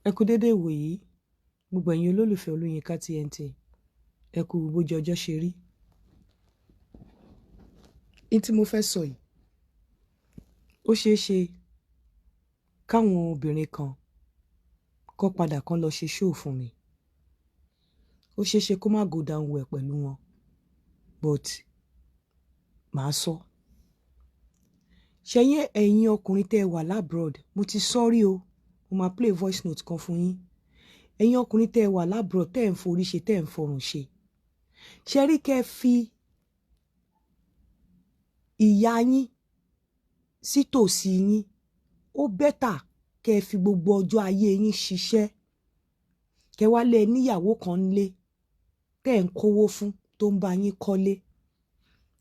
Ẹ kú dédé ìwòyí, gbogbo ẹ̀yin olólùfẹ́ Olóyinka TNT, ẹ kú bójú ọjọ́ ṣe rí. Ní tí mo fẹ́ sọ yìí, ó ṣeé ṣe káwọn obìnrin kan kó padà kan lọ ṣe ṣóò fún mi. Ó ṣeé ṣe kó má go down well pẹ̀lú wọn, but màá sọ. Ṣẹ̀yin ẹ̀yin ọkùnrin tẹ́ ẹ wà labroad, mo ti sọ́rí o, mo máa play voice note kan fún yín. Ẹ̀yin ọkùnrin tẹ́ ẹ wà labroad, tẹ́ ẹ ń forí ṣe, tẹ́ ẹ ń fọrùn ṣe. Ṣé rí kẹ́ fi ìyá yín sí tòsí yín, ó bẹ́tà kẹ́ fi gbogbo ọjọ́ ayé yín ṣiṣẹ́. Kẹ́ wá lé níyàwó kan lé, tẹ́ ẹ ń kówó fún, tó ń bá yín kọ́lé,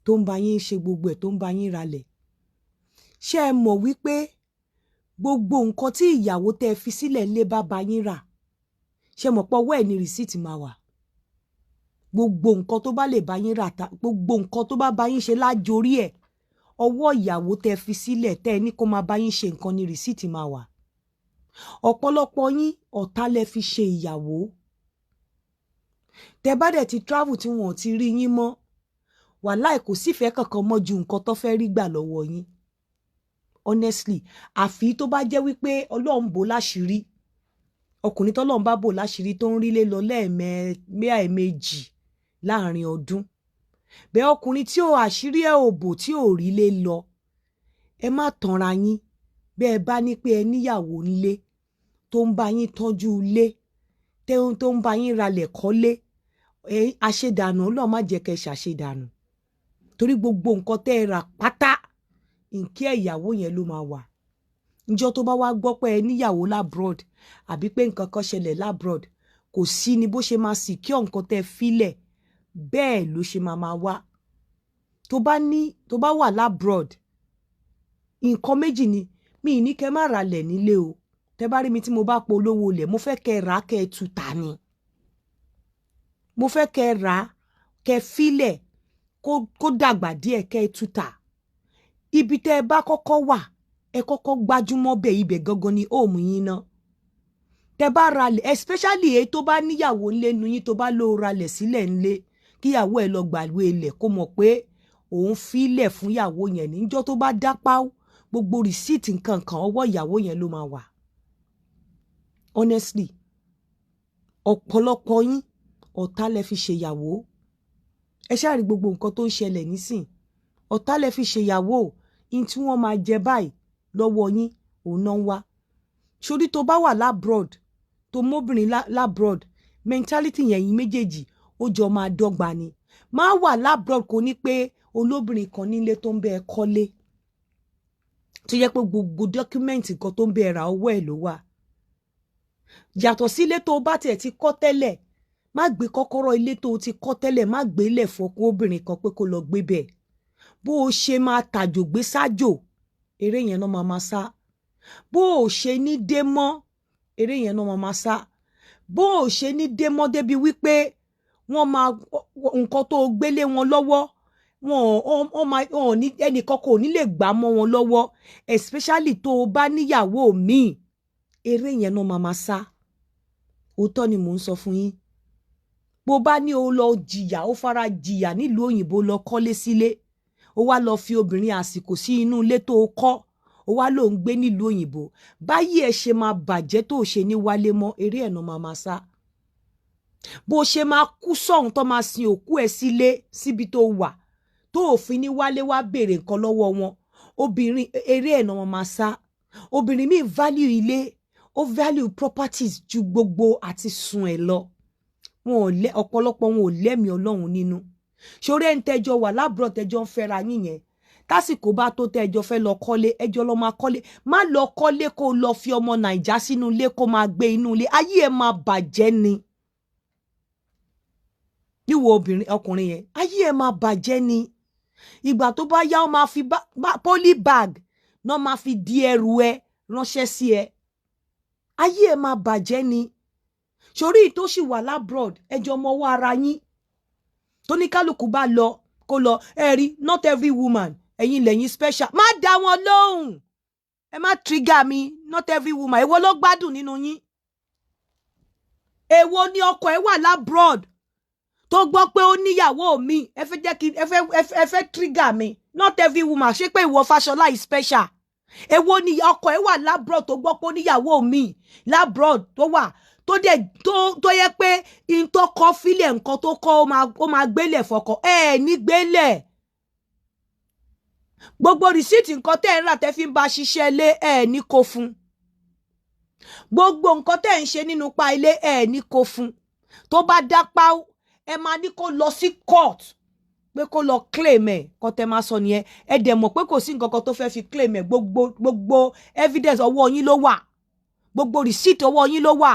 tó ń bá yín ṣe gbogbo ẹ̀, tó ń bá yín ralẹ̀. Ṣé ẹ mọ̀ wípé gbogbo nǹkan tí ìyàwó tẹ́ fi sílẹ̀ lé bá bá yín rà, ṣé mọ̀ pé ọwọ́ ẹ̀ ní rìsíìtì máa wà? Gbogbo nǹkan tó bá lè bá yín rà, gbogbo nǹkan tó bá bá yín ṣe lájorí ẹ̀, ọwọ́ ìyàwó tẹ́ fi sílẹ̀ tẹ́ ẹ ní kó máa bá yín ṣe nǹkan ní rìsíìtì máa wà. Ọ̀pọ̀lọpọ̀ yín ọ̀tá lẹ fi ṣe ìyàwó. Tẹ́ bá dẹ̀ ti travel tí wọn ò ti rí yín mọ́, wàláì kò sífẹ̀ẹ́ kankan mọ́ ju nǹkan tó fẹ́ rí gbà lọ́wọ́ yín. Honestly, àfi tó bá jẹ́ wípé Ọlọ́run bò láṣìírí, ọkùnrin tọ́lọ́run bá bò láṣìírí tó ń rílé lọ lẹ́ẹ̀mejì láàrin ọdún. Bẹ́ẹ̀ ọkùnrin tí ò àṣírí ẹ̀ ò bò, tí ò rílé lọ, ẹ má tanra yín. Bẹ́ẹ̀ bá ní pé ẹ níyàwó ńlé tó ń bá yín tọ́jú ilé, tó ń bá yín ralẹ̀ kọ́lé, àṣedànù Ọlọ́run má jẹ́ kẹ́ ṣàṣedànù. Torí gbogbo nǹkan tẹ́ ẹ rà pátá, nkẹ́ ìyàwó yẹn ló máa wà. Ǹjọ́ tó bá wá gbọ́ pé ẹ níyàwó labroad, àbí pé nǹkan kan ṣẹlẹ̀ labroad, kò sí ni bó ṣe máa secure nǹkan tẹ́ filẹ̀, bẹ́ẹ̀ ló ṣe máa wá. Tó bá wà labroad, nǹkan méjì ni, mi ní kẹ́ má ralẹ̀ nílé o. Tẹ́ bá rí mi tí mo bá polówó lẹ̀, mo fẹ́ kẹ́ rà kẹ́ tuta ni. Mo fẹ́ kẹ́ rà kẹ́ filẹ̀ kó dàgbà díẹ̀ kẹ́ tuta. Ibi tẹ́ ẹ bá kọ́kọ́ wà, ẹ kọ́kọ́ gbájúmọ́ bẹ̀, ibẹ̀ gangan ni home yín ná. Tẹ́ bá ralẹ̀, especially èyí tó bá níyàwó ńlé nu yín, tó bá lọ ralẹ̀ sílẹ̀ ńlé, kíyàwó ẹ lọ gbàgbé ilẹ̀, kó mọ̀ pé òun filẹ̀ fún ìyàwó yẹn ní. Ǹjọ́ tó bá dápá, gbogbo rìsíìtì nǹkan kan ọwọ́ ìyàwó yẹn ló máa wà. Honestly, ọ̀pọ̀lọpọ̀ yín ọ̀tá lẹ fi ṣèyàwó. Ẹ ṣáà rí gbogbo nǹkan tó ń ṣẹlẹ̀ nísìn. Ọ̀tá lẹ fi ṣèyàwó. In tí wọ́n máa jẹ báyìí lọ́wọ́ yín, òun náà ń wá. Ṣorí tó bá wà labroad, tó móbìnrin labroad, mentality yẹn yín méjèèjì ó jọ máa dọ́gba ni. Má wà labroad kò ní pé olóbìnrin kan nílé tó ń bẹ ẹ kọ́lé, tó yẹ pé gbogbo dọ́kúmẹ́ǹtì kan tó ń bẹ ẹ rà ọwọ́ ẹ̀ ló wà. Yàtọ̀ sí ilé tó bá tiẹ̀ ti kọ́ tẹ́lẹ̀, má gbé kọ́kọ́rọ́ ilé tó ti kọ́ tẹ́lẹ̀, má gbé lẹ̀ fọkún obìnrin kan pé kó lọ gbé bẹ̀. Bó o ṣe máa tàjò gbé sájò, eré yẹn náà máa sá. Bó o ṣe ní dé mọ́, eré yẹn náà máa sá. Bó o ṣe ní dé mọ́ débi wípé nǹkan tó gbélé wọn lọ́wọ́, ẹnìkan kò ní lè gbà mọ́ wọn lọ́wọ́, especially tó o bá níyàwó míì, eré yẹn náà máa sá. Òótọ́ ni mò ń sọ fún yín. Bó bá ní o lọ jìyà, ó fara jìyà nílùú òyìnbó, lọ kọ́lé sílé, ó wá lọ fi obìnrin àsìkò sí inú ilé tó kọ́, ó wá ló ń gbé nílùú òyìnbó. Báyìí ẹ ṣe máa bàjẹ́ tó ṣe ní wálé mọ́, eré ẹ̀ náà máa sá. Bó ṣe máa kú sọ́hun tó máa sin òkú ẹ sílé, síbi tó wà, tó òfin ní wálé wá béèrè nǹkan lọ́wọ́ wọn, obìnrin, eré ẹ̀ náà máa sá. Obìnrin míì value ilé, ó value properties ju gbogbo àti sun ẹ̀ lọ. Ọ̀pọ̀lọpọ̀ wọn ò lẹ́mìí Ọlọ́run nínú. Ṣoré ń tẹjọ wà labroad, tẹjọ ń fẹ́ra yín yẹn, tásìkò bá tó tẹjọ fẹ́ lọ kọ́lé, ẹjọ lọ máa kọ́lé. Má lọ kọ́lé kó lọ fi ọmọ Nàìjà sínú ilé kó máa gbé inú ilé, ayé ẹ máa bàjẹ́ ni. Níwọ ọkùnrin yẹn, ayé ẹ máa bàjẹ́ ni. Ìgbà tó bá yá, ó máa fi poly bag náà máa fi di ẹrù ẹ ránṣẹ́ sí ẹ. Ayé ẹ máa bàjẹ́ ni. Ṣorí tó sì wà labroad, ẹjọ mọ́wọ́ ara yín. Tó ní kálukú bá lọ kó lọ, ẹ rí, not every woman, ẹ̀yin lẹ́yìn special. Má dá wọn lóhùn. Ẹ má trigger mi, not every woman. Èwo ló gbádùn nínú yín? èwo ni ọkọ ẹ wà labroad tó gbọ́ pé ó níyàwó mi ẹ fẹ́ jẹ́ kí ẹ fẹ́ trigger mi not every woman ṣé pé ìwọ Fáṣọlá is special. Èwo ni ọkọ ẹ wà labroad tó gbọ́ pé ó níyàwó mi labroad tó wà tó yẹ pé in tó kọ fílẹ̀ nǹkan tó kọ ó máa gbélé fọkọ ní gbélé. Gbogbo rìsíìtì nǹkan tẹ́ ẹ̀ ń rà tẹ́ fi ń bá ṣiṣẹ́ ilé ní kó fún. Gbogbo nǹkan tẹ́ ẹ̀ ń ṣe nínú pa ilé ní kó fún. Tó bá dápá ẹ máa ní kó lọ sí court pé kó lọ claim ẹ̀ kó tẹ́ máa sọ nìyẹn. Ẹ dẹ̀ mọ̀ pé kò sí nǹkan kan tó fẹ́ fi claim ẹ̀ gbogbo evidence ọwọ́ yín ló wà. Gbogbo receipt ọwọ́ yín ló wà.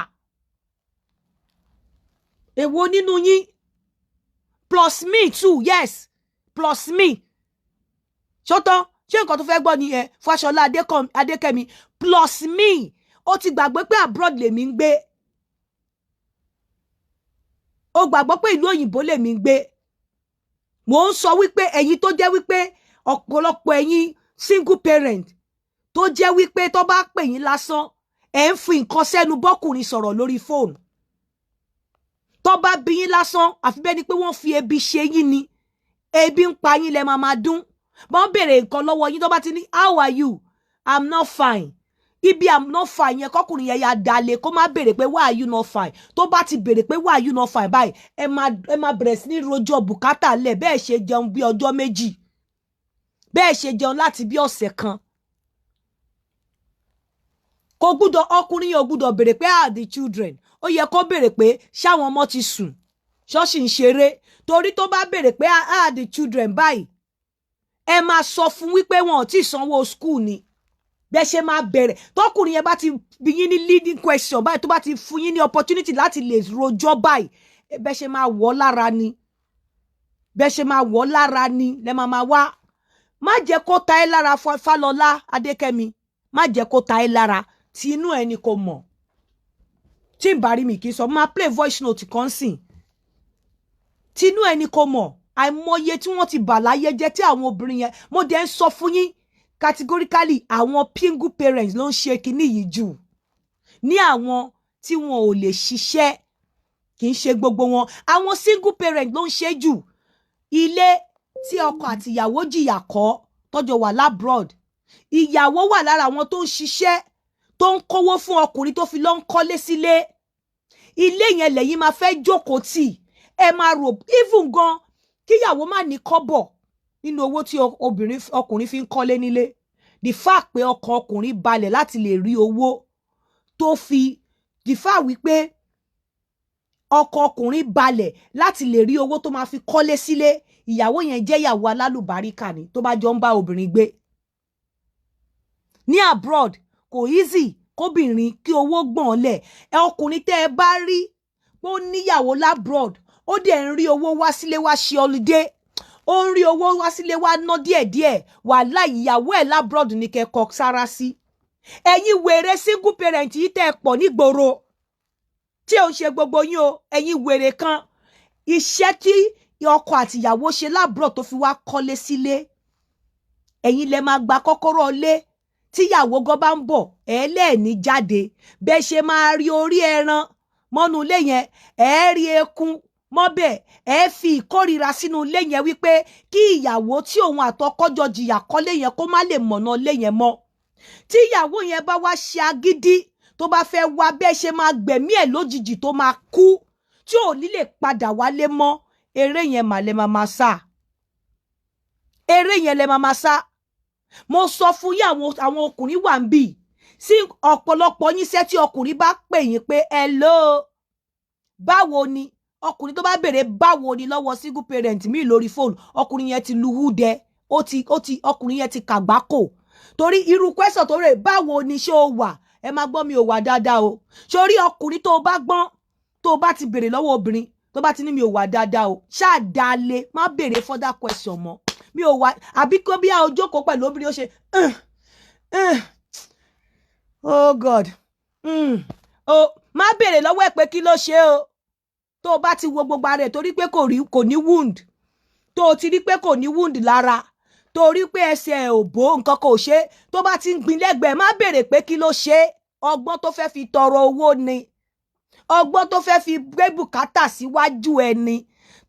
Èwo nínú yín plus me too yes plus me. Ṣótọ́ ṣé nǹkan tó fẹ́ gbọ́ ni Fáṣọlá Adékẹ́mi plus me ó ti gbàgbé pé abroad lèmi ń gbé. Ó gbàgbọ́ pé ìlú òyìnbó lèmi ń gbé. Mo ń sọ wípé ẹ̀yin tó jẹ́ wípé ọ̀pọ̀lọpọ̀ ẹ̀yin single parent tó jẹ́ wípé tó bá pè yín lásán ẹ̀ ń fi nǹkan sẹ́nu bọ́kùnrin sọ̀rọ̀ lórí fóònù. Tó bá bí yín lásán àfi bẹ́ẹ̀ ni pé wọ́n fi ebi ṣe yín ni. Ebi ń pa yín lẹ máa dún. Bọ́n bèrè nǹkan lọ́wọ́ yín tó bá ti ní how are you? I'm not fine. Ibi I'm not fine yẹn kọkùnrin yẹn ya dalẹ̀ kó má bèrè pé why are you not fine? Tó bá ti bèrè pé why are you not fine báyìí ẹ máa bẹ̀rẹ̀ sí ní rojọ́ bùkátà lẹ̀ bẹ́ẹ̀ ṣe jẹun bí ọjọ́ méjì. Bẹ́ẹ̀ ṣe jẹun láti bí ọ̀sẹ̀ kan. Kò gbúdọ̀ ọkùnrin yẹn ò gbúdọ̀ bèrè pé the children. Ó yẹ kó bèrè pé ṣáwọn ọmọ ti sùn. Ṣọ́ọ̀ṣì ń ṣeré. Torí tó bá bèrè pé the children báyìí ẹ máa sọ fún wípé wọn ò tí sanwó school ni. Bẹ́ẹ̀ ṣe máa bẹ̀rẹ̀ tọkùnrin yẹn bá ti bí yín ní leading question báyìí tó bá ti fún yín ní opportunity láti lè rojọ́ báyìí bẹ́ẹ̀ ṣe máa wọ̀ lára ni. Bẹ́ẹ̀ ṣe máa wọ̀ lára ni lẹ́ máa wá. Má jẹ́ kó ta ẹ́ lára Fálọlá Adékẹ́mi. Má jẹ́ kó ta ẹ́ lára tí inú ẹni kò mọ̀. Tí ń bá rí mi kì í sọ máa play voice note kan sìn. Tí inú ẹni kò mọ̀. Àìmọye tí wọ́n ti bà láyé jẹ́ tí àwọn obìnrin yẹn mo dẹ̀ ń sọ fún yín categorically àwọn single parents ló ń ṣe kinní yìí jù ní àwọn tí wọn ò lè ṣiṣẹ́ kì í ṣe gbogbo wọn àwọn single parents ló ń ṣe jù ilé tí ọkọ àti ìyàwó jìyà kọ́ tọ́jọ́ wà labroad ìyàwó wà lára àwọn tó ń ṣiṣẹ́ tó ń kówó fún ọkùnrin tó fi lọ ń kọ́lé sílé ilé yẹn lẹ́yìn máa fẹ́ jókòó tì ẹ máa rò even gan kíyàwó má ní kọ́bọ̀ nínú owó tí ọkùnrin fi ń kọ́lé nílé the fact pé ọkàn ọkùnrin balẹ̀ láti lè rí owó tó fi the fact wípé ọkàn ọkùnrin balẹ̀ láti lè rí owó tó máa fi kọ́lé sílé ìyàwó yẹn jẹ́ ìyàwó alálùbáríkà ni tó bá jọ ń bá obìnrin gbé ní abroad kò easy kóbìnrin kí owó gbọ̀n lẹ̀ ọkùnrin tẹ́ ẹ bá rí pé ó níyàwó labroad ó dẹ̀ ń rí owó wá sílé wá ṣe holiday ó ń rí owó wá sílé wá ná díẹ̀díẹ̀ wàhálà ìyàwó ẹ̀ labroad ní kẹ́kọ̀ọ́ sára sí ẹ̀yin wèrè single parent yìí tẹ́ ẹ pọ̀ nígboro tí ò ń ṣe gbogbo yín o ẹ̀yin wèrè kan iṣẹ́ tí ọkọ àti ìyàwó ṣe labroad tó fi wá kọ́lé sílé ẹ̀yin lẹ máa gba kọ́kọ́rọ́ lé tíyàwó gan bá ń bọ̀ ẹlẹ́ẹ̀ni jáde bẹ́ẹ̀ ṣe máa rí orí ẹran mọ́nú ilé yẹn rí ekun mọ́bẹ̀ fi ìkórìíra sínú ilé yẹn wípé kí ìyàwó tí òun àtọkọ́jọ jìyà kọ́lé yẹn kó má lè mọ̀nà ilé yẹn mọ́ tí ìyàwó yẹn bá wá ṣe agídí tó bá fẹ́ wá bẹ́ẹ̀ ṣe máa gbẹ̀mí ẹ̀ lójijì tó máa kú tí ò ní lè padà wálé mọ́ eré yẹn mà lẹ máa sá eré yẹn lẹ máa sá mo sọ fún yín àwọn ọkùnrin wà ń bì sí ọ̀pọ̀lọpọ̀ yín sẹ́ tí ọkùnrin bá pè yín pé hello báwo ni ọkùnrin tó bá bèrè báwo ni lọ́wọ́ single parent mi lórí fóònù ọkùnrin yẹn ti luhú dẹ ọkùnrin yẹn ti kàgbákò torí irú question tó rè báwo ni ṣé o wà ẹ máa gbọ́ mi ò wà dáadáa o sórí ọkùnrin tó bá gbọ́n tó bá ti bèrè lọ́wọ́ obìnrin tó bá ti ní mi ò wà dáadáa o ṣáà dalé má bèrè further question mọ́ mi ò wà àbí kó bí a ojókòó pẹ̀lú obìnrin ó ṣe oh God má bèrè lọ́wọ́ ẹ̀ pé kí ló ṣe o tó bá ti wo gbogbo ara ẹ̀ torí pé kò ní wound tó ti rí pé kò ní wound lára torí pé ẹsẹ̀ ẹ̀ ò bó nǹkan kò ṣe tó bá ti ń gbin lẹ́gbẹ̀ẹ́ má bèrè pé kí ló ṣe ọgbọ́n tó fẹ́ fi tọrọ owó ni ọgbọ́n tó fẹ́ fi gbé bùkátà síwájú ẹni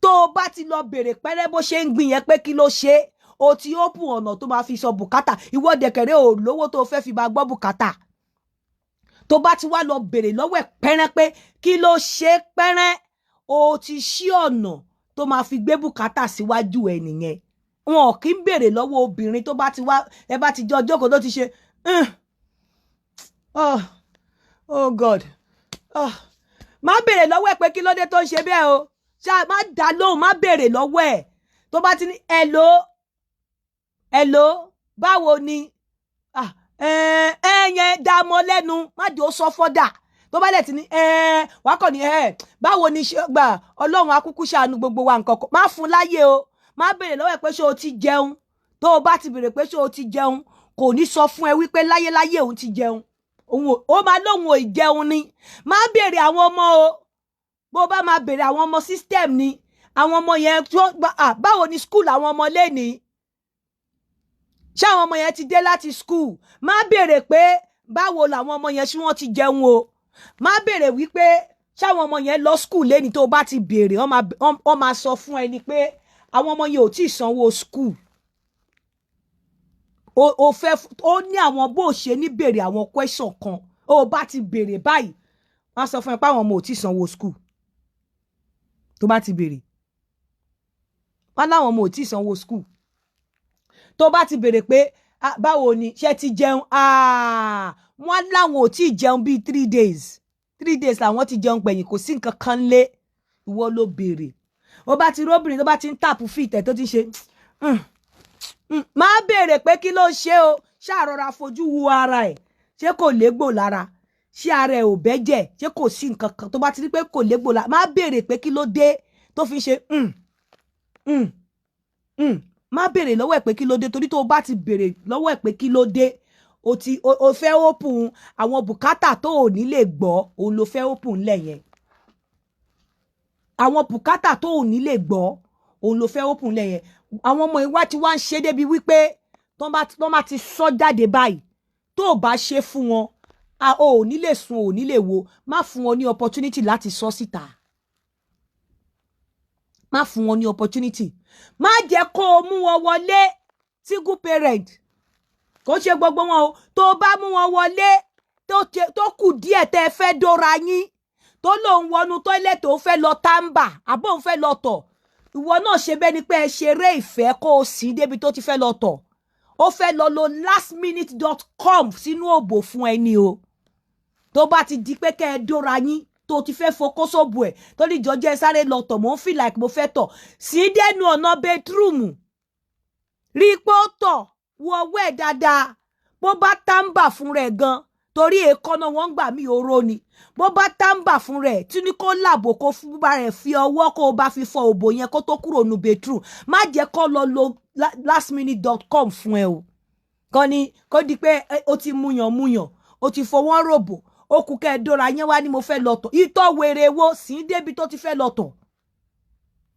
tó o bá ti lọ bèrè pẹ́rẹ́ bó ṣe ń gbìn yẹn pé kí ló ṣe o ti open ọ̀nà tó máa fi sọ bùkátà ìwọ dẹ̀kẹ̀rẹ́ ò lówó tó fẹ́ fi máa gbọ́ bùkátà tó bá ti wá lọ bèrè lọ́wọ́ ẹ̀ pẹ́rẹ́ pé kí ló ṣe pẹ́rẹ́ o ti ṣí ọ̀nà tó máa fi gbé bùkátà síwájú ẹ nìyẹn wọn kì í bèrè lọ́wọ́ obìnrin tó bá ti wá ẹ bá ti jọ jókòó tó ti ṣe oh God má bèrè lọ́wọ́ ẹ̀ pé kí ló dé tó ń ṣe bẹ́ẹ̀ o ṣá má dá lóhùn má bèrè lọ́wọ́ ẹ̀ tó bá ti ní hello báwo ni yẹn dá mọ́ lẹ́nu má jò sọ fọ́dà tó bá lẹ̀ ti ní wá kàn ní báwo ni ṣe gbà ọlọ́run akúkú ṣàánú gbogbo wa nǹkan kan má fún láyé o má bèrè lọ́wọ́ ẹ̀ pé ṣé o ti jẹun tó o bá ti bèrè pé ṣé o ti jẹun kò ní sọ fún ẹ wípé láyéláyé òun ti jẹun ó máa lóhun ò jẹun ni má bèrè àwọn ọmọ o bó bá máa bèrè àwọn ọmọ system ni àwọn ọmọ yẹn tó báwo ni school àwọn ọmọ lẹ́ni ṣé àwọn ọmọ yẹn ti dé láti school má bèrè pé báwo làwọn ọmọ yẹn ṣé wọ́n ti jẹun o má bèrè wípé ṣé àwọn ọmọ yẹn lọ school lẹ́ni tó bá ti bèrè wọ́n máa sọ fún ẹni pé àwọn ọmọ yẹn ò tí ì sanwó school ó ní àwọn bó ṣe ní bèrè àwọn question kan ó bá ti bèrè báyìí wọ́n sọ fún ẹ pé àwọn ọmọ ò tí ì sanwó school tó bá ti bèrè wọ́n láwọn ọmọ ò tí ì sanwó school tó bá ti bèrè pé báwo ni ṣé ti jẹun wọ́n láwọn ò tí ì jẹun bíi 3 days làwọn ti jẹun gbẹ̀yìn kò sí nǹkan kan lé ìwọ ló bèrè ó bá ti róbìnrin tó bá ti ń tàpù fìtẹ̀ tó ti ṣe má bèrè pé kí ló ṣe o ṣàrọra fojú wo ara ẹ̀ ṣé kò légbò lára ṣé ara ẹ̀ ò bẹ́jẹ̀ ṣé kò sí nǹkan kan tó bá ti rí pé kò légbò lára má bèrè pé kí ló dé tó fi ṣe má bèrè lọ́wọ́ ẹ̀ pé kí ló dé torí tó o bá ti bèrè lọ́wọ́ ẹ̀ pé kí ló dé o fẹ́ open àwọn bùkátà tó ò ní lè gbọ́ òun ló fẹ́ open lẹ̀ yẹn àwọn bùkátà tó ò ní lè gbọ́ òun ló fẹ́ open lẹ̀ yẹn àwọn ọmọ ìwá tí wọ́n ń ṣe débi wípé tó bá ti sọ jáde báyìí tó o bá ṣe fún wọn o ò ní lè sùn ò ní lè wo má fún wọn ní opportunity láti sọ síta má fún wọn ní opportunity má jẹ́ kó o mú wọn wọlé single parent kò ṣe gbogbo wọn o tó bá mú wọn wọlé tó kù díẹ̀ tẹ́ fẹ́ dóra yín tó lòun wọnú tọ́ílẹ̀tì ó fẹ́ lọ tàǹbà àbó òun fẹ́ lọ tọ̀ ìwọ náà ṣe bẹ́ẹ̀ ni pé ẹ ṣeré ìfẹ́ kó o sì débi tó ti fẹ́ lọ tọ̀ ó fẹ́ lọ lo lastminute.com sínú òbò fún ẹni o tó bá ti di pé kẹ́ ẹ dóra yín tó ti fẹ́ fokósòbò ẹ̀ tó ní jọjẹ́ sáré lọ tọ̀ mò ń feel like mo fẹ́ tọ̀ sí dẹ́nu ọ̀nà bedroom rí i pé ó tọ̀ wọ ọwọ́ ẹ̀ dáadáa bó bá tàǹbà fún rẹ̀ gan torí èékánná wọn gbà mí oró ni bó bá tàǹbà fún rẹ̀ tí ní kó làbò kó fún bá rẹ̀ fi ọwọ́ kó o bá fi fọ òbò yẹn kó tó kúrò nu bedroom má jẹ́ kó lọ lo lastminute.com fún ẹ o kàn ní kó di pé ó ti múyàn ó ti fọwọ́ ròbò ó kú kẹ́ ẹ dóra yẹn wá ní mo fẹ́ lọ tọ̀ ìtọ̀ wèrè wo sì ń débi tó ti fẹ́ lọ tọ̀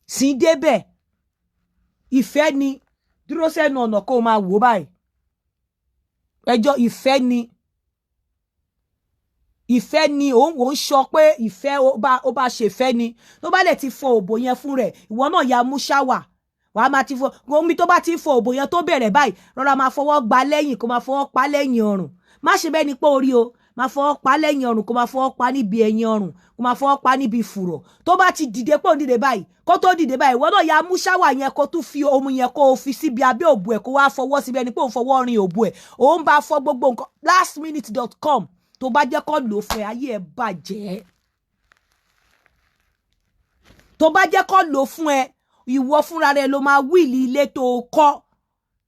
sì ń débẹ̀ ìfẹ́ ni dúró sẹ́nu ọ̀nà kó o máa wò báyìí ẹjọ́ ìfẹ́ ni òun sọ pé ìfẹ́ ó bá ṣe fẹ́ ni tó bá lè ti fọ òbò yẹn fún rẹ̀ ìwọ náà ya mú ṣáwà wàá máa ti fọ omi tó bá ti fọ òbò yẹn tó bẹ̀rẹ̀ báyìí rọra máa fọwọ́ gba lẹ́yìn kó máa fọwọ́ pa lẹ́yìn ọrùn má ṣe bẹ́ẹ̀ ni pé orí o máa fọwọ́ pa lẹ́yìn ọrùn kó máa fọwọ́ pa níbi ẹ̀yìn ọrùn kó máa fọwọ́ pa níbi fùrọ̀ tó bá ti dìde pò ń dìde báyìí kó tó dìde báyìí ìwọ náà ya mú ṣáwà yẹn kó tún fi omi yẹn kó o fi síbi abẹ́ òbò ẹ̀ kó wá fọwọ́ síbi ẹni pé òun fọwọ́ rin òbò ẹ̀ òun bá fọ gbogbo nǹkan lastminute.com tó bá jẹ́ kó lò fún ẹ ayé ẹ bàjẹ́ tó bá jẹ́ kó lò fún ẹ ìwọ fúnra rẹ ló máa wíìlì ilé tó kọ́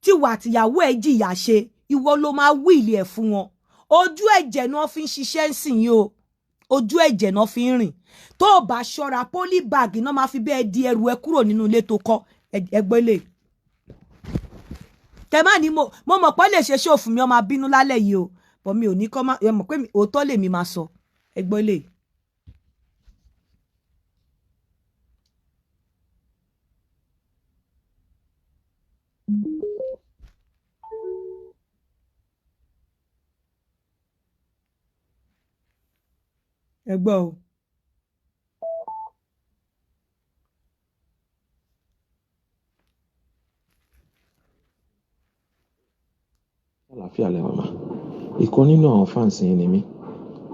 tí wà tìyàwó ẹ jìyà ṣe ìwọ ló máa wíìlì ẹ fún wọn ojú ẹ̀jẹ̀ náà fi ń ṣiṣẹ́ ń sìn yìí o ojú ẹ̀jẹ̀ náà fi ń rìn tó o bá ṣọ́ra polybag náà máa fi bẹ́ẹ̀ di ẹrù ẹ kúrò nínú ilé tó kọ́ ẹgbẹ́ lè tẹ̀má ni mo mọ̀ pé lè ṣe ṣòfò mi ọmọ abínú lálẹ́ yìí o bọ́ mi ò ní kọ́ ẹ mọ̀ pé òótọ́ lèmi máa sọ ẹgbẹ́ lè. ẹ gbọ́ o àlàáfíà lẹ́wọ̀n mà. Ìkan nínú àwọn fans yín ni mí.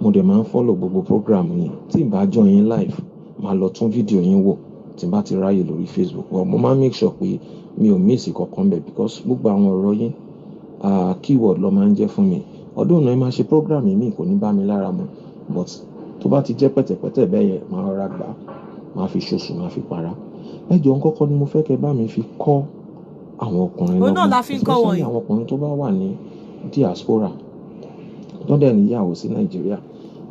Mo dẹ̀ máa ń follow gbogbo program yín. Tí n bá join yín live, màá lọ tún fídíò yín wò tí n bá ti ráyè lórí Facebook. But mo máa make sure pé mi ò miss kankan bẹ̀ because gbogbo àwọn ọ̀rọ̀ yín keyword ló máa ń jẹ́ fún mi. Ọdún náà ẹ máa ṣe program mi kò ní bá mi lára mu, but tó bá ti jẹ́ pẹ̀tẹ̀pẹ̀tẹ̀ bẹ́ẹ̀ yẹn máa rọra gbà, máa fi ṣoṣù, máa fi para. Ẹ jọ̀ọ́ kọ́kọ́ ni mo fẹ́ kẹ́ bá mi fi kọ́ àwọn ọkùnrin lọ́gbọ́n, especially àwọn ọkùnrin tó bá wà ní diaspora tó dẹ̀ níyàwó sí Nàìjíríà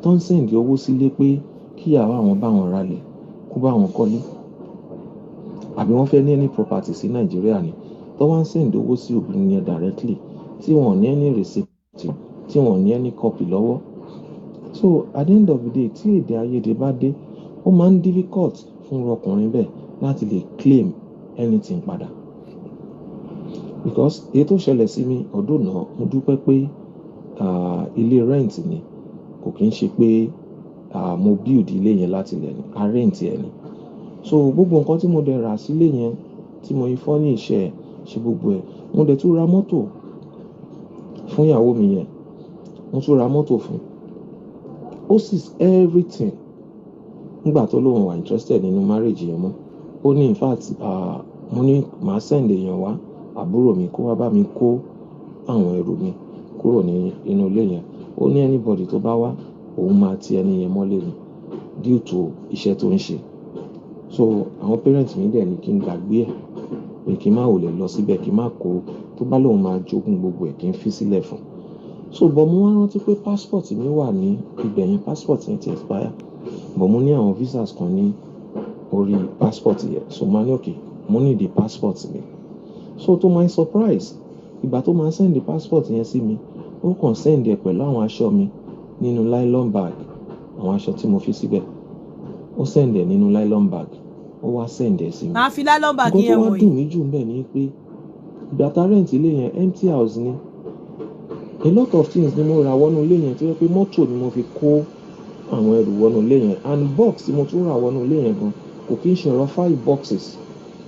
tó ń send owó sílé pé kíyàwó àwọn bá wọn ralẹ̀ kó bá wọn kọ́lé, àbí wọ́n fẹ́ ní any property sí Nàìjíríà ni tó wá ń send owó sí obìnrin yẹn directly tí wọ́n ní any receipt, tí wọ́n ní any copy lọ́wọ́. So at the end of the day tí èdè àìyedè bá dé, ó máa ń difficult fún ọkùnrin bẹ́ẹ̀ láti lè claim anything padà. Because èyí tó ṣẹlẹ̀ sí mi ọdún náà, mo dúpẹ́ pé ilé rent ni, kò kí ń ṣe pé mo build ilé yẹn láti ilẹ̀ ni, a rent ẹ̀ ni. So gbogbo nǹkan tí mo dẹ̀ rà sílé yẹn, tí mo ifọ́ ní iṣẹ́ ṣe gbogbo ẹ̀, mo dẹ̀ tún ra mọ́tò fún ìyàwó mi yẹn, mo tún ra mọ́tò fún. Ó sì everything nígbà tó lóun wà interested nínú marriage yẹn mọ́. Ó ní in fact mo ní màá send èèyàn wá, àbúrò mi kó wá bá mi kó àwọn ẹrù mi kúrò ní inú ilé yẹn. Ó ní anybody tó bá wá, òun máa ti ẹni yẹn mọ́lé ni due to iṣẹ́ tó ń ṣe. So àwọn parents mi dẹ̀ ní kí n gbàgbé ẹ̀, pé kí n má wòlẹ̀ lọ síbẹ̀, kí n má kó tó bá lóun máa jogún gbogbo ẹ̀ kí n fi sílẹ̀ fún. So but mo wá rántí pé passport mi wà ní ibẹ̀ yẹn, passport yẹn ti expire. But mo ní àwọn visas kan ní orí passport yẹn. So mo ní okay, mo ní the passport mi. So to my surprise, ìgbà tó máa send the passport yẹn sí mi, ó kàn send ẹ̀ pẹ̀lú àwọn aṣọ mi nínú nylon bag, àwọn aṣọ tí mo fi síbẹ̀. Ó send ẹ̀ nínú nylon bag, ó wá send ẹ̀ sí mi. Máa fi nylon bag yẹn wọ̀nyí. Nǹkan tó wá dùn mí jù ńbẹ̀ ni pé ìgbà tá rent ilé yẹn empty house ni. A lot of things ni mo rà wọnú ilé yẹn tó yẹ pé mọ́tò ni mo fi kó àwọn ẹrù wọnú ilé yẹn, and box tí mo tún rà wọnú ilé yẹn gan kò kí ń ṣe ọ̀rọ̀ 5 boxes.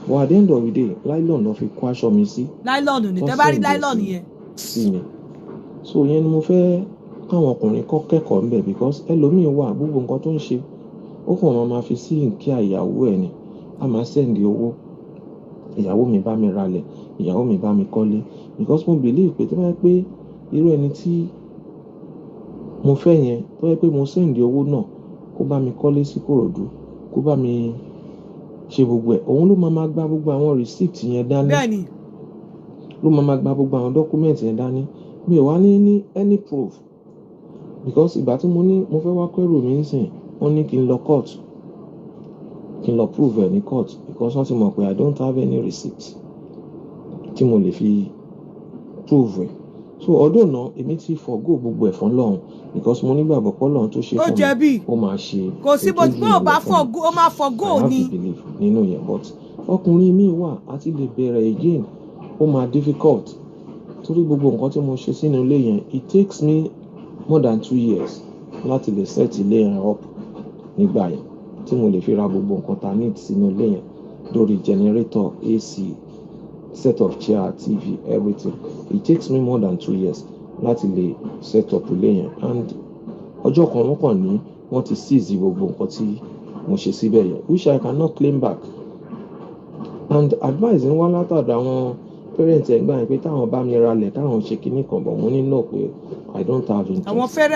But at the end of the day, nylon ló fi kó aṣọ mi sí. Nylon ni tẹ́ bá rí nylon yẹn. Sí mi. So yẹn ni mo fẹ́ káwọn ọkùnrin kọ́ kẹ́kọ̀ọ́ ńbẹ̀ because ẹlòmíì wà gbogbo nǹkan tó ń ṣe ó kàn máa fi sí nkíà ìyàwó ẹ̀ ni. A máa send owó, ìyàwó mi bá mi ralẹ̀, ìyàwó mi bá mi kọ́lé. Because mo believe pé tó bá yẹ pé irú ẹni tí mo fẹ́ yẹn, tó yẹ pé mo send owó náà kó bá mi kọ́lé sí Kòròdú, kó bá mi ṣe gbogbo ẹ̀, òun ló máa gba gbogbo àwọn receipt yẹn dání. Bẹ́ẹ̀ni. Ló máa gba gbogbo àwọn document yẹn dání. Mi ò wá ní any proof. Because ìgbà tí mo ní mo fẹ́ wá kẹ́rù mi nísìn, wọ́n ní kí n lọ court, kí n lọ prove ẹ̀ ní court because wọ́n ti mọ̀ pé I don't have any receipt tí mo lè fi prove ẹ̀. So ọdún náà èmi ti forgo gbogbo ẹ̀ fún Ọlọ́run because mo nígbàgbọ́ pé Ọlọ́run tó ṣe fún mi ó máa ṣe. Kò sí bó bá forgo, ó máa forgo ni. I have to believe nínú yẹn, but ọkùnrin mi wà àti lè bẹ̀rẹ̀ again ó máa difficult torí gbogbo nǹkan tí mo ṣe sínú ilé yẹn it takes me more than 2 years láti lè set ilé yẹn up nígbà yẹn tí mo lè fi ra gbogbo nǹkan ta need sínú ilé yẹn lórí generator, AC, set of chair, TV, everything. It takes me more than 2 years láti lè set up ilé yẹn, and ọjọ́ kan wọ́n kàn ní wọ́n ti seize gbogbo nǹkan tí mo ṣe síbẹ̀ yẹn which I cannot claim back. And advice ń wá látọ̀dọ̀ àwọn parents ẹ̀ gbà yẹn pé táwọn bá mi ralẹ̀ táwọn ṣe kinní kan bọ̀ mo ní náà pé I don't have interest.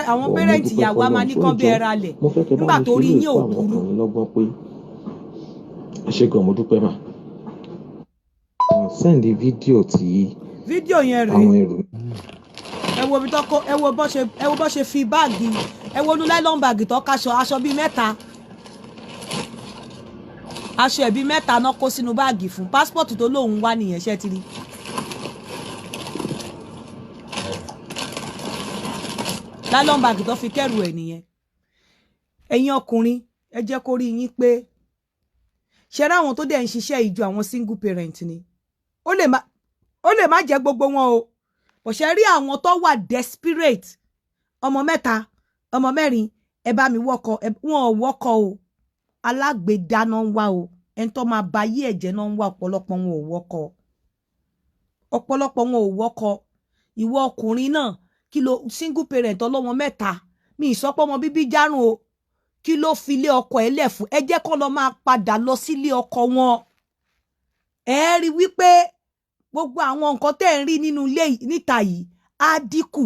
Àwọn parents ìyàwó a máa ní kán bí ẹ ralẹ̀ nígbà tó rí yín ò burú. Lọ́gbọ́n pé ẹ ṣe gan mo dúpẹ́ mà. Send fídíò tí fídíò yẹn rèé. Àwọn ẹrù. Ẹ wo bí tọ́kọ, ẹ wo bó ṣe fi báàgì, ẹ wo nu nylon bag tó kaṣọ aṣọ bíi 3. Aṣọ ẹ̀bí 3 náà kó sínú báàgì fún passport tó lóun wá nìyẹn ṣẹ́ ti rí. Nylon bag tó fi kẹ́rù ẹ̀ nìyẹn. Ẹ̀yin ọkùnrin ẹ jẹ́ kó rí yín pé ṣe ráwọn tó dẹ̀ ń ṣiṣẹ́ ìjọ àwọn single parent ni. Ó lè má jẹ́ gbogbo wọn o. Bó ṣe rí àwọn tó wà desperate, ọmọ 3, ọmọ 4, ẹ bá mi wọ́kọ, wọn ò wọ́kọ o. Alágbèdá náà ń wá o. Ẹni tó máa ba yí ẹ̀jẹ̀ náà ń wá, ọ̀pọ̀lọpọ̀ wọn ò wọ́kọ. Ọ̀pọ̀lọpọ̀ wọn ò wọ́kọ. ìwọ ọkùnrin náà kí ló single parent ọlọ́mọ mẹ́ta mi ìsọpọ̀ ọmọ bíbí járùn o kí ló fi ilé ọkọ ẹ lẹ̀ fún ẹ jẹ́ kó lọ máa padà lọ sílé ọkọ wọn ẹ rí wípé gbogbo àwọn nǹkan tẹ́ ń rí nínú ilé níta yìí á dínkù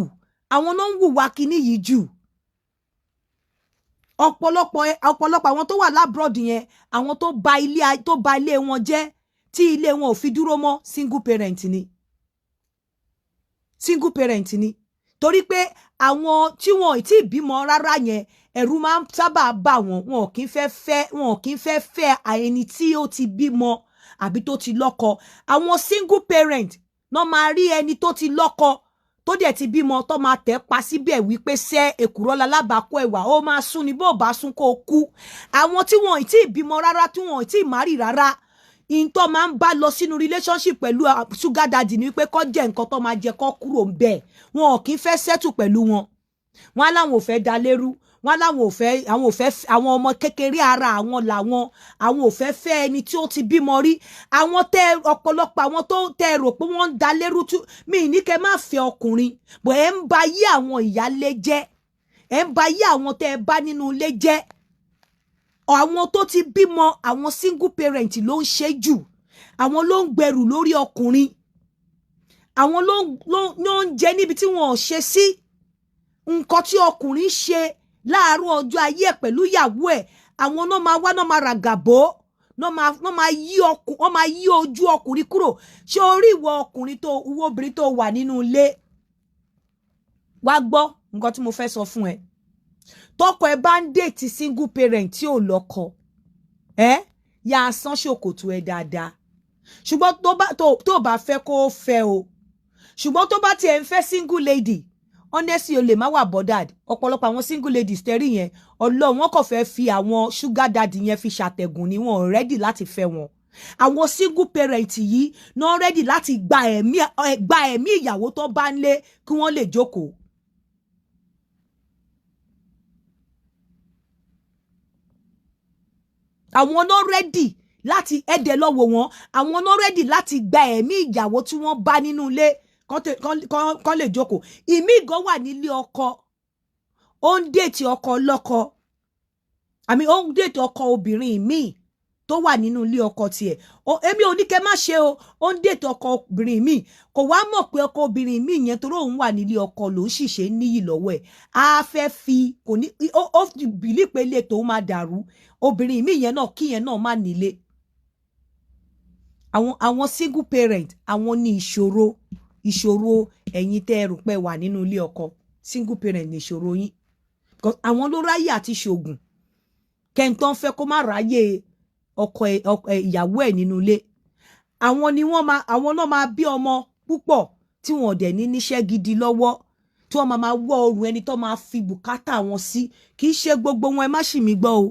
àwọn náà ń hùwà kíní yìí jù ọ̀pọ̀lọpọ̀ àwọn tó wà lábroad yẹn àwọn tó bà ilé wọn jẹ́ tí ilé wọn ò fi dúró mọ́ single parent ni torí pé àwọn tí wọn ò tí ì bímọ rárá yẹn ẹ̀rù máa ń sábà bà wọ́n wọn ò kí ń fẹ́ fẹ́ ẹni tí ó ti bímọ àbí tó ti lọ́kọ àwọn single parent náà máa rí ẹni tó ti lọ́kọ tó dẹ̀ ti bímọ tó máa tẹ̀ pa síbẹ̀ wípé sẹ́ èkùrọ́ lalábàákọ́ ẹ̀wà ó máa sún ni bó bá sún kó kú àwọn tí wọn ò tí ì bímọ rárá tí wọn ò tí ì márì rárá ìntọ́ máa ń bá lọ sínú relationship pẹ̀lú sugar daddy ni wípé kó jẹ́ nǹkan tó máa jẹ kó kúrò ń bẹ̀ wọn ò kí ń fẹ́ settle pẹ̀lú wọn wọn láwọn ò fẹ́ da lérú wọn láwọn ò fẹ́ àwọn ọmọ kékeré ara àwọn làwọn ò fẹ́ ẹni tí ó ti bímọ rí àwọn ọ̀pọ̀lọpọ̀ àwọn tó tẹ rò pé wọ́n ń da lérú tú mi ní kẹ́ má fẹ́ ọkùnrin bọ̀ ẹ̀ ń ba yí àwọn ìyálé jẹ́ ẹ̀ ń ba yí àwọn tẹ́ ẹ bá nínú ilé jẹ́ àwọn tó ti bímọ àwọn single parent ló ń ṣe jù àwọn ló ń gbẹrù lórí ọkùnrin àwọn ló ń jẹ níbi tí wọn ò ṣe sí nǹkan tí ọkùnrin ṣe láàárọ̀ ọjọ́ ayé ẹ̀ pẹ̀lú ìyàwó ẹ̀ àwọn náà máa wá náà máa ràgàbó náà máa yí ojú ọkùnrin kúrò ṣé orí ìwọ obìnrin tó wà nínú ilé wá gbọ́ nǹkan tí mo fẹ́ sọ fún ẹ tọkọ ẹ bá ń déètì single parent tí ò lọ́kọ yà á sán ṣòkòtò ẹ dáadáa ṣùgbọ́n tó bá fẹ́ kó fẹ́ o ṣùgbọ́n tó bá tiẹ̀ ń fẹ́ single lady honestly o lè má wà bothered ọ̀pọ̀lọpọ̀ àwọn single ladies tẹ́rí yẹn ọlọ́run wọn kò fẹ́ fi àwọn sugar daddy yẹn fi ṣàtẹ̀gùn ni wọn ready láti fẹ́ wọn àwọn single parent yìí náà ready láti gba ẹ̀mí ìyàwó tó bá ń lé kí wọ́n lè jókòó. àwọn náà ready láti ẹ̀dẹ̀ lọ́wọ́ wọn àwọn náà ready láti gba ẹ̀mí ìyàwó tí wọ́n bá nínú ilé kán lè jókòó ìmí gan wà nílé ọkọ ó ń déètì ọkọ lọ́kọ àmì ó ń déètì ọkọ obìnrin míì tó wà nínú ilé ọkọ tiẹ̀ èmi ò ní kẹ́ má ṣe o ó ń déètì ọkọ obìnrin míì kò wá mọ̀ pé ọkọ obìnrin míì yẹn torí òun wà nílé ọkọ ló ń ṣìṣe níyì lọ́wọ́ ẹ̀ á fẹ́ fi kò ní ó bìlí pé ilé tó máa dàrú obìnrin míì yẹn náà kí yẹn náà má nílé àwọn single parent àwọn ní ìṣòro ẹ̀yin tẹ́ ẹ rò pé wà nínú ilé ọkọ single parent ní ìṣòro yín àwọn ló ráyè àti ṣògùn kẹ́ńtọ́n fẹ́ kó má ráyè ọkọ ìyàwó ẹ̀ nínú ilé àwọn náà máa bí ọmọ púpọ̀ tí wọn ò dẹ̀ ní níṣẹ́ gidi lọ́wọ́ tí wọ́n máa wọ́ ọrùn ẹni tó máa fi bùkátà wọn sí kì í ṣe gbogbo wọn ẹ má ṣì mí gbọ́ o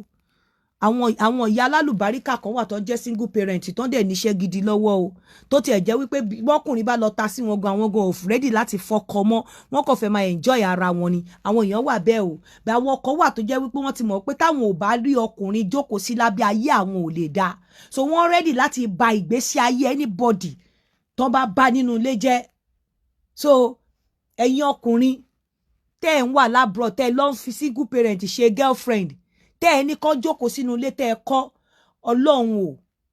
àwọn ìyá alálùbáríkà kan wà tó jẹ́ single parent tó ń dẹ̀ níṣẹ́ gidi lọ́wọ́ o tó tiẹ̀ jẹ́ wípé bọ́kùnrin bá lọ ta sí wọn gan àwọn gan ò ready láti fọkọ mọ́ wọn kò fẹ́ máa enjoy ara wọn ni àwọn èèyàn wà bẹ́ẹ̀ o bẹ́ẹ̀ àwọn ọkọ wà tó jẹ́ wípé wọ́n ti mọ̀ pé táwọn ò bá rí ọkùnrin jókòó sí lábẹ́ ayé àwọn ò lè dáa so wọ́n ready láti ba ìgbésí ayé anybody tó bá nínú ilé jẹ́ so ẹ̀yin ọkùnrin tẹ́ ẹ̀ ń wà lábúrò tẹ́ ẹ lọ ń fi single parent ṣe girlfriend tẹ́ ẹ ní kọ́ jókòó sínú ilé tẹ́ ẹ kọ́ ọlọ́run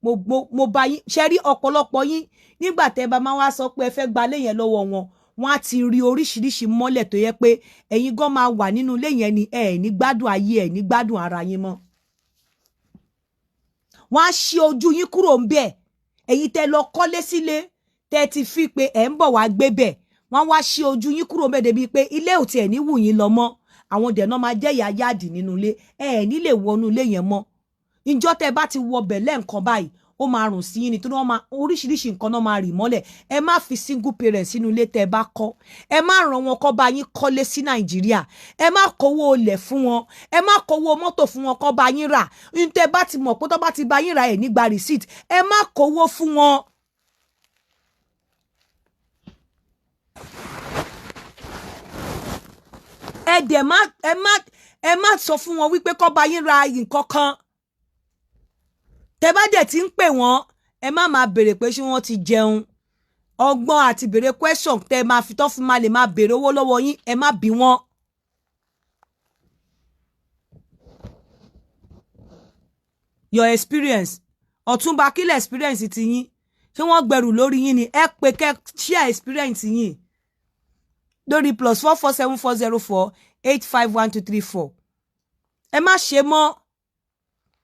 o mo bá yín ṣe rí ọ̀pọ̀lọpọ̀ yín nígbà tẹ́ ẹ bá máa wá sọ pé ẹ fẹ́ gba ilé yẹn lọ́wọ́ wọn wọ́n á ti rí oríṣiríṣi mọ́lẹ̀ tó yẹ pé ẹ̀yin gan máa wà nínú ilé yẹn ni ẹ ní gbádùn ayé ẹ ní gbádùn ara yín mọ́ wọ́n á ṣí ojú yín kúrò ń bẹ̀ ẹ̀yin tẹ́ lọ kọ́lé sílé tẹ́ ti fi pé ẹ̀ ń bọ̀ wá gbé bẹ̀ wọ́n wá ṣí ojú yín kúrò ń bẹ̀ débi pé ilé ò tiẹ̀ ní wù yín lọ mọ́ àwọn dẹ̀ náà máa jẹ́ ìyá yáàdì nínú ilé ní lè wọnú ilé yẹn mọ́ ìjọ́ tẹ́ bá ti wọ bẹ̀ lẹ́ǹkan báyìí ó máa rùn sí yín nítorí wọ́n máa oríṣiríṣi nǹkan náà máa rì mọ́lẹ̀ ẹ má fi single parent sínú ilé tẹ́ bá kọ́ ẹ má ràn wọn kọ́ bá yín kọ́lé sí Nàìjíríà ẹ má kówó olè fún wọn ẹ má kówó mọ́tò fún wọn kọ́ bá yín rà ní tẹ́ bá ti mọ̀ pé tó bá ti bá yín rà ẹ̀ nígbà receipt ẹ má kówó fún wọn. ẹ má sọ fún wọn wípé kọ́ bá yín ra nǹkan kan tẹ́ bá dẹ̀ ti ń pè wọ́n ẹ má máa béèrè pé ṣé wọ́n ti jẹun ọgbọ́n àti béèrè question tẹ́ máa fi tó fi máa lè máa béèrè owó lọ́wọ́ yín ẹ má bí wọn. Your experience Ọ̀túnba kílẹ̀ experience ti yín ṣé wọ́n gbẹrù lórí yín ni ẹ pé kẹ́ share experience yín lórí +44740485123 ẹ má ṣe mọ́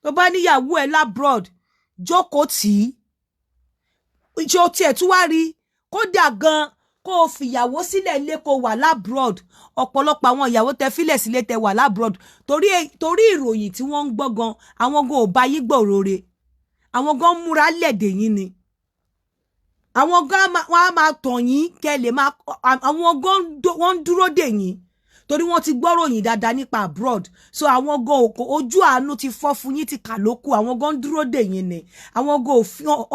tó bá níyàwó ẹ labroad jókòó tì í ìṣó tiẹ̀ tún wá rí kódà gan kó o fìyàwó sílẹ̀ ilé kó wà labroad ọ̀pọ̀lọpọ̀ àwọn ìyàwó tẹ fílẹ̀ sílé tẹ wà labroad torí ìròyìn tí wọ́n ń gbọ́ gan àwọn gan ò bá yí gbòòrò àwọn gan múra lẹ̀dẹ̀ yín ni àwọn gan wọn á máa tàn yín kẹ́ lè máa àwọn gan wọ́n ń dúró dè yín torí wọ́n ti gbọ́rọ̀ yín dáadáa nípa abroad so àwọn gan ojú àánú ti fọ́ fún yín ti kà lókù àwọn gan ń dúró dè yín ni àwọn gan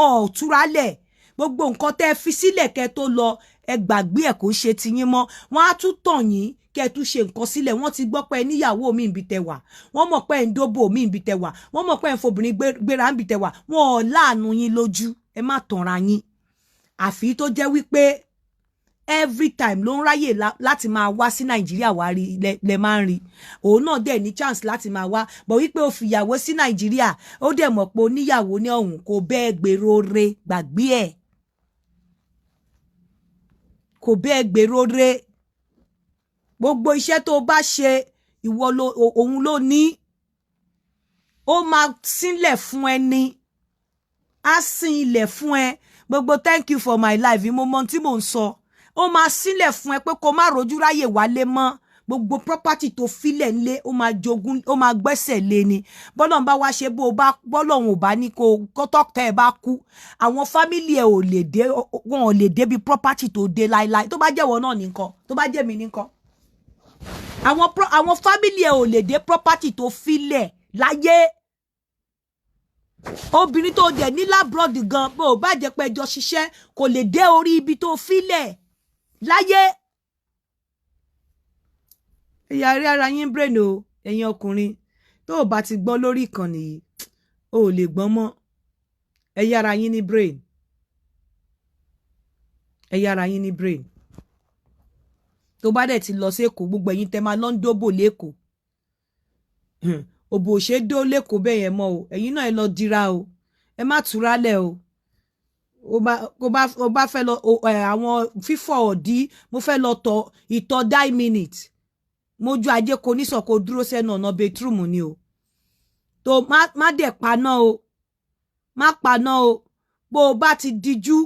ò túrálẹ̀ gbogbo nǹkan tẹ́ fi sílẹ̀ kẹ́ tó lọ ẹ gbàgbé ẹ̀ kó ṣe ti yín mọ́ wọ́n á tún tàn yín kẹ́ tún ṣe nǹkan sílẹ̀ wọ́n ti gbọ́ pé níyàwó mi ń bi tẹ wà wọ́n mọ̀ pé ń dóbò mi ń bi tẹ wà wọ́n mọ̀ pé ń fobìnrin gbéra ń bi tẹ wà wọn ò láàánú yín lójú ẹ má tanra yín àfi tó jẹ́ wípé every time ló ń ráyè láti máa wá sí Nàìjíríà wá rí lẹ máa ń rí òun náà dẹ̀ ní chance láti máa wá bọ̀ wípé ó fìyàwó sí Nàìjíríà ó dẹ̀ mọ̀ pé oníyàwó ní ọ̀hún kò bẹ́ẹ̀ gbèrò re gbàgbé ẹ̀ kò bẹ́ẹ̀ gbèrò re gbogbo iṣẹ́ tó bá ṣe ìwọ òun ló ní ó máa sílẹ̀ fún ẹni á sin ilẹ̀ fún ẹ gbogbo thank you for my life mo mọ tí mò ń sọ ó máa sílẹ̀ fún ẹ pé kó má rojú ráyè wálé mọ́ gbogbo property tó filẹ̀ ńlé ó máa jogún ó máa gbẹ́sẹ̀ lé ni bọ́lọ́n bá wá ṣe bọ́lọ́n ò bá ní kó tọ́kítà ẹ bá kú àwọn fámìlì ẹ wọn ò lè débi property tó dé láéláé tó bá jẹ́wọ́ náà nìkan tó bá jẹ́ mi nìkan àwọn fámìlì ẹ ò lè dé property tó filẹ̀ láyé obìnrin tó dẹ̀ ní labroad gan bó o bá jẹ́ pé ẹjọ́ ṣiṣẹ́ kò lè dé orí ibi tó filẹ̀ láyé. ẹ̀yà rí ara yín brain o ẹ̀yin ọkùnrin tó o bá ti gbọ́ lórí ìkànnì yìí o ò lè gbọ́n mọ́ ẹ̀yà ara yín ní brain ẹ̀yà ara yín ní brain tó bá dẹ̀ ti lọ sí Èkó gbogbo ẹ̀yin tẹ́ máa lọ ń dóbò lẹ́kọ̀ọ́ òbò ṣe dó lẹ́kọ̀ọ́ bẹ́ẹ̀ yẹn mọ́ o ẹ̀yin náà ẹ lọ dira o ẹ má túrálẹ̀ o o bá fẹ́ lọ àwọn fífọ̀ ọ̀dí mo fẹ́ lọ tọ̀ ìtọ̀ die minute mójú ajé kò ní sọ̀kò dúró sẹ́nu ọ̀nà bedroom ni o tó má dẹ̀ paná o má paná o bó o bá ti dijú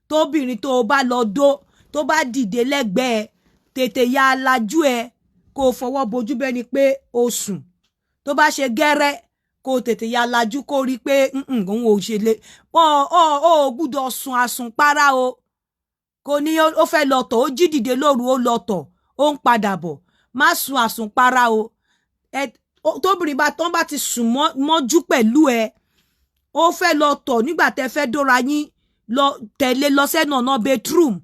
tóbìnrin tó o bá lọ dó tó bá dìde lẹ́gbẹ̀ẹ́ tètè ya alájú ẹ kó o fọwọ́ bojú bẹ́ẹ̀ ni pé o sùn tó bá ṣe gẹ́rẹ́ kó o tètè ya alájú kó o rí pé òun ò ṣe lè ó gbúdọ̀ sùn àsùnpárá o kò ní ó fẹ́ lọ tọ̀ ó jí dìde lóru ó lọ tọ̀ ó ń padà bọ̀ má sùn àsùnpárá o tóbìnrin tán bá ti sùn mọ́jú pẹ̀lú ẹ ó fẹ́ lọ tọ̀ nígbà tẹ́ fẹ́ dóra yín lọ tẹ̀lé lọ sẹ́nu ọ̀nà bedroom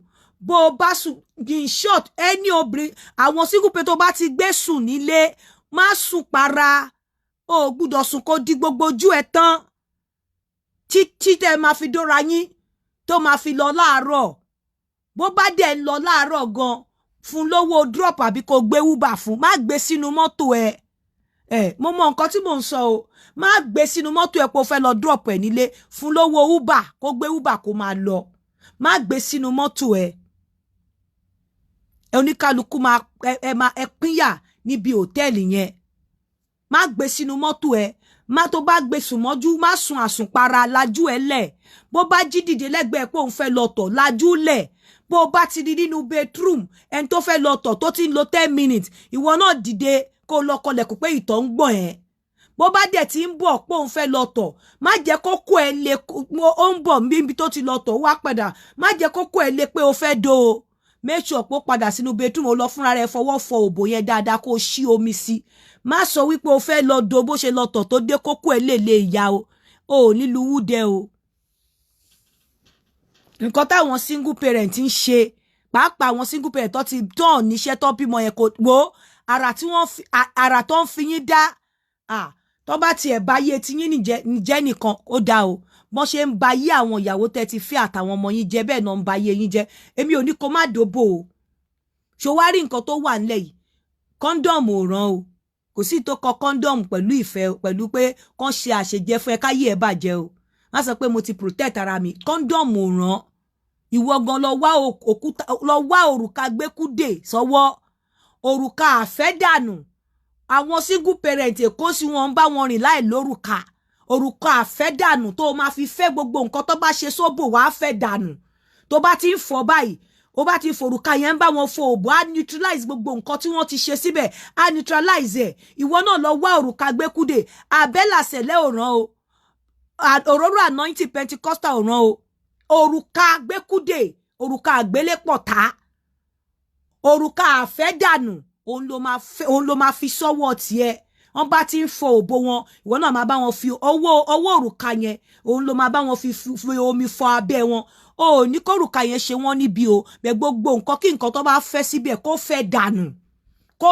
bó o bá sùn in short ẹni obìnrin àwọn sígúnpé tó bá ti gbé sùn nílé má sùn para o gbúdọ̀ sùn kó di gbogbo ojú ẹ tán títí tẹ́ máa fi dóra yín tó máa fi lọ láàárọ̀ bó bá dẹ̀ ń lọ láàárọ̀ gan fún lówó drop àbí kó gbé uber fún má gbé sínú mọ́tò ẹ mo mọ nǹkan tí mò ń sọ o má gbé sínú mọ́tò ẹ pé o fẹ́ lọ drop ẹ nílé fún lówó uber kó gbé uber kó máa lọ má gbé sínú mọ́tò ẹ oníkálukú ẹ pínyà níbi hòtẹ́ẹ̀lì yẹn má gbé sínú mọ́tò ẹ má tó bá gbé sùn mọ́jú má sùn àsùnpara lajú ẹ lẹ̀ bó bá jí dìde lẹ́gbẹ̀ẹ́ pé òun fẹ́ lọ tọ̀ lajú lẹ̀ bó bá ti di nínú bedroom ẹni tó fẹ́ lọ tọ̀ tó ti ń lo 10 minutes ìwọ náà dìde kó lọ kọlẹ̀kùn pé ìtọ̀ ń gbọ̀n ẹ́ bó bá dẹ̀ ti ń bọ̀ pé òun fẹ́ lọ tọ̀ má jẹ́ kó kó ẹ lé ó ń bọ̀ níbi tó ti lọ tọ̀ wá padà má jẹ́ kó kó ẹ lé pé o fẹ́ do o make sure pé ó padà sínú bedroom ó lọ fúnra rẹ̀ fọwọ́ fọ òbò yẹn dáadáa kó ṣí omi sí má sọ wípé o fẹ́ lọ do bó ṣe lọ tọ̀ tó dé kókó ẹ lè ya o ò nílùú wúdẹ o nǹkan táwọn single parent ń ṣe pàápàá àwọn single parent tó ti tán níṣẹ́ tó bímọ yẹn kò wo ara tó ń fi yín dá tó bá tiẹ̀ bá yé ti yín níjẹ́ nìkan ó dá o bọ́n ṣe ń ba yé àwọn ìyàwó tẹ́ ti fẹ́ àtàwọn ọmọ yín jẹ́ bẹ́ẹ̀ náà ń ba yé yín jẹ́ èmi ò ní kó má dóbò o ṣó wá rí nǹkan tó wà nílẹ̀ yìí kọ́ńdọ̀mù ò ràn o kò sí tó kọ kọ́ńdọ̀mù pẹ̀lú ìfẹ́ pẹ̀lú pé kán ṣe àṣejẹ fún ẹ káyé ẹ bàjẹ́ o má sọ pé mo ti protect ara mi kọ́ńdọ̀mù ò ràn ìwọ gan lọ wá òrùka gbẹ́kúdè sọ́wọ́ òrùka àfẹ́dànù àwọn single parent èkó sí wọn ń bá wọn rìn láì lórùka òrùka àfẹ́dànù tó máa fi fẹ́ gbogbo nǹkan tó bá ṣe sóbò wàá fẹ́ dànù tó bá ti ń fọ báyìí ó bá ti forùka yẹn ń bá wọn fọ òbò á neutralize gbogbo nǹkan tí wọ́n ti ṣe síbẹ̀ á neutralize ẹ̀ ìwọ náà lọ wá òrùka gbẹ́kúdè àbẹ́là sẹ̀lẹ̀ òràn o òróró anointing pentecostal òràn o òrùka gbẹ́kúdè òrùka àgbélépọ̀tá òrùka àfẹ́dànù òun ló máa fi sọ́wọ́ tiẹ̀ wọ́n bá ti ń fọ òbò wọn ìwọ náà máa bá wọn fi ọwọ́ òrùka yẹn òun ló máa bá wọn fi omi fọ abẹ́ wọn o ò ní kórùka yẹn ṣe wọ́n níbi o bẹ gbogbo nǹkan kí nǹkan tó bá fẹ́ síbẹ̀ kó fẹ́ dànù kó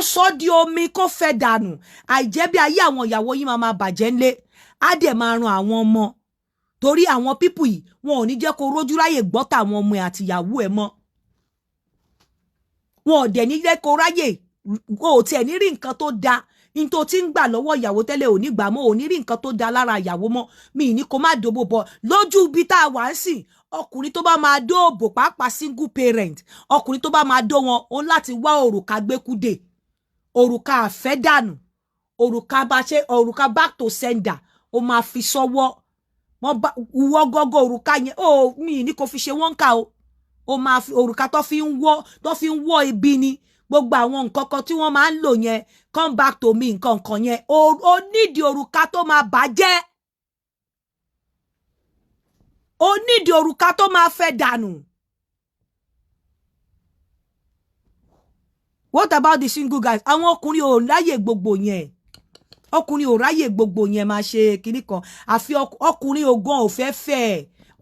sọ di omi kó fẹ́ dànù àìjẹ́ bí ayé àwọn ìyàwó yín máa bàjẹ́ ńlé á dẹ̀ máa ran àwọn ọmọ torí àwọn pípù yìí wọn ò ní jẹ́ kó rójú ráyè gbọ́ tàwọn ọmọ ẹ̀ àti ìyàwó ẹ̀ mọ́ wọn ò dẹ̀ ní jẹ́ kó ráyè o ò tiẹ̀ ní rí nǹkan tó da ní tó ti ń gbà lọ́wọ́ ìyàwó tẹ́lẹ̀ ò ní gbà mọ́ ò ní rí nǹkan tó da lára ìyàwó mọ́ mi ní kó má dòbò bọ̀ lójú ibi tá a wà ń sìn ọkùnrin tó bá máa dóòbò pàápàá single parent ọkùnrin tó bá máa dó wọn òun láti wá òrùka gbẹ́kúdè òrùka àfẹ́dànù òrùka back to sender ó máa fi sọ́wọ́ wọ́ gọ́gọ́ òrùka yẹn ó mi ní kó fi ṣe wọ́n kà o ó máa fi òrùka tó fi ń wọ́ ibi ni gbogbo àwọn nǹkan kan tí wọ́n máa ń lò yẹn come back to me nǹkan kan yẹn ó nídìí òrùka tó máa bàjẹ́ ó nídìí òrùka tó máa fẹ́ dànù. What about the single guys? Àwọn ọkùnrin ò ráyè gbogbo yẹn ọkùnrin ò ráyè gbogbo yẹn máa ṣe kinní kan àfi ọkùnrin ògàn ò fẹ́ fẹ́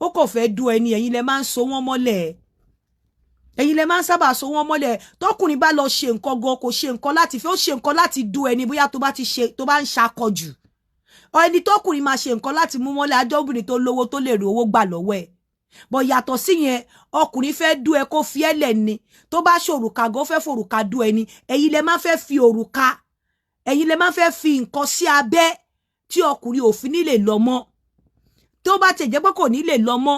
ó kò fẹ́ dún ẹni ẹ̀yin lẹ máa ń so wọ́n mọ́lẹ̀ ẹ̀yin lẹ máa ń sábà so wọ́n mọ́lẹ̀ tọkùnrin bá lọ ṣe nǹkan gan kò ṣe nǹkan láti fẹ́ ó ṣe nǹkan láti dún ẹni bóyá tó bá ń ṣakọjù ẹni tọkùnrin máa ṣe nǹkan láti mú mọ́lẹ̀ ajọ́bìnrin tó lówó tó lè rí owó gbà lọ́wọ́ ẹ̀ bọ̀ yàtọ̀ sí yẹn ọkùnrin fẹ́ dún ẹ kó fi ẹ́lẹ̀ ni tó bá ṣòrùka gan fẹ́ fòrùka dún ẹni ẹ̀yin lẹ máa fẹ́ fi òrùka ẹ̀yin lẹ máa fẹ́ fi nǹkan sí abẹ́ tí ọkùnrin ò fi ní lè lọ mọ́ tó bá tẹ̀ jẹ́ pé kò ní lè lọ mọ́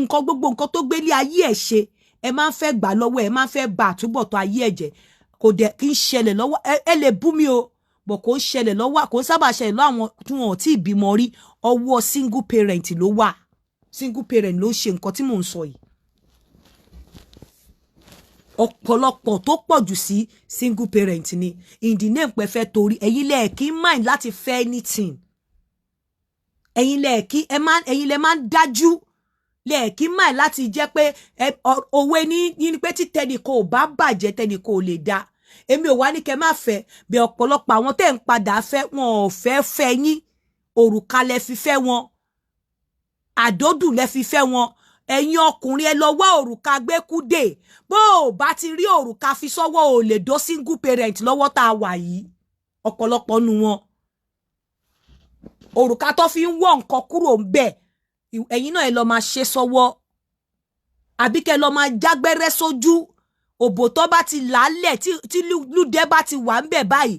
nǹkan gbogbo nǹkan tó gbélé ayé ẹ̀ ṣe ẹ máa ń fẹ́ gbà lọ́wọ́ ẹ máa ń fẹ́ bà àtúbọ̀tán ayé ẹ̀ jẹ́ kò dẹ̀ kí ń ṣẹlẹ̀ lọ́wọ́ ẹ lè bú mi o bọ̀ kò ń ṣẹlẹ̀ lọ́wọ́ kò ń sábà ṣẹlẹ̀ lọ́wọ́ àwọn tí wọn ò tí ì bímọ rí ọwọ́ single parent ló wà single parent ló ṣe nǹkan tí mò ń sọ yìí ọ̀pọ̀lọpọ̀ tó pọ̀ jù sí single parent ni in the name pẹ́ fẹ́ torí ẹ̀yin lẹ kí mind láti fẹ́ anything ẹ̀yin lẹ máa ń dájú lẹ kí mind láti jẹ́ pé òwe ní pé tí tẹnìkan ò bá bàjẹ́ tẹnìkan ò lè dá èmi ò wá ní kẹ́ má fẹ́ bí ọ̀pọ̀lọpọ̀ àwọn tẹ́ ń padà fẹ́ wọn ò fẹ́ yín òrùka lẹ fi fẹ́ wọn àdódù lẹ fi fẹ́ wọn ẹ̀yin ọkùnrin ẹ lọ wá òrùka gbẹ́kúdè bó o bá ti rí òrùka fi sọ́wọ́ ò lè dó single parent lọ́wọ́ tá a wà yìí ọ̀pọ̀lọpọ̀ nu wọn òrùka tó fi ń wọ́ nǹkan kúrò ń bẹ̀ ẹ̀yin náà ẹ lọ máa ṣe sọ́wọ́ àbí kẹ́ lọ máa jágbẹ́rẹ́ sójú òbò tó bá ti làálẹ̀ tí lúdẹ bá ti wà ń bẹ̀ báyìí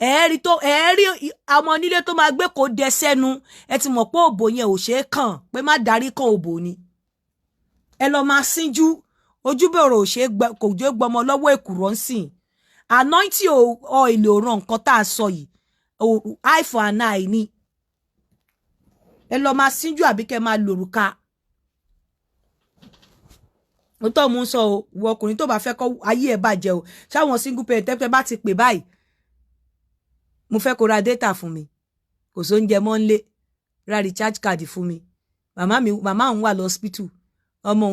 ẹ̀ẹ́rí àwọn onílé tó máa gbé kó dẹ sẹ́nu ẹ ti mọ̀ pé òbò yẹn ò ṣeé kàn pé má darí kan òbò ni ẹ lọ máa sínjú ojúbọ̀rọ̀ ò ṣe kò jẹ́ gbọmọ lọ́wọ́ èkùrọ́ ń sìn anointing oil ò ràn nǹkan tá a sọ yìí eye for an eye ni ẹ lọ máa sínjú àbí kẹ́ máa lòrùka ó tọ́ mú sọ o ìwọ ọkùnrin tó bá fẹ́ kọ́ ayé ẹ̀ bàjẹ́ o ṣáwọn single parent tẹ́tẹ́ bá ti pè báyìí mo fẹ́ kó ra data fún mi kò sóúnjẹ mọ́ ńlé ra recharge card fún mi màmá òun wà lọ hospital ọmọ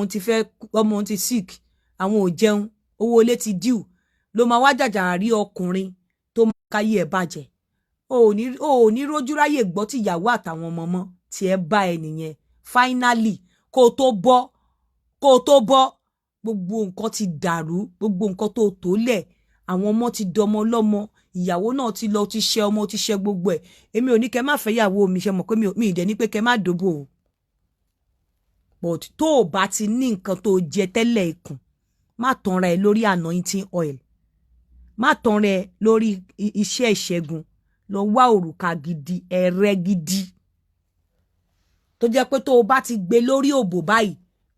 òun ti sick àwọn ò jẹun owó ilé ti due ló máa wá jàjàrà rí ọkùnrin tó máa káyé ẹ̀ bàjẹ́ o ò ní rójú ráyè gbọ́ tí ìyàwó àtàwọn ọmọ mọ́ tí ẹ bá ẹ nìyẹn finally kó o tó bọ́ gbogbo nǹkan ti dàrú gbogbo nǹkan tó lẹ̀ àwọn ọmọ ti dọmọ lọ́mọ, ìyàwó náà ti lọ ti ṣe ọmọ ti ṣe gbogbo ẹ̀. Èmi ò ní kẹ́ má fẹ́ ìyàwó mi, ṣe mọ̀ pé mi ì dẹ̀ ní pé kẹ́ má dóbò o. But tó o bá ti ní nǹkan tó jẹ tẹ́lẹ̀ ikùn, má tanra ẹ lórí anointing oil, má tanra ẹ lórí iṣẹ́ ìṣẹ́gun, lọ wá òrùka gidi, ẹ̀rẹ́ gidi tó jẹ́ pé tó o bá ti gbé lórí òbò báyìí,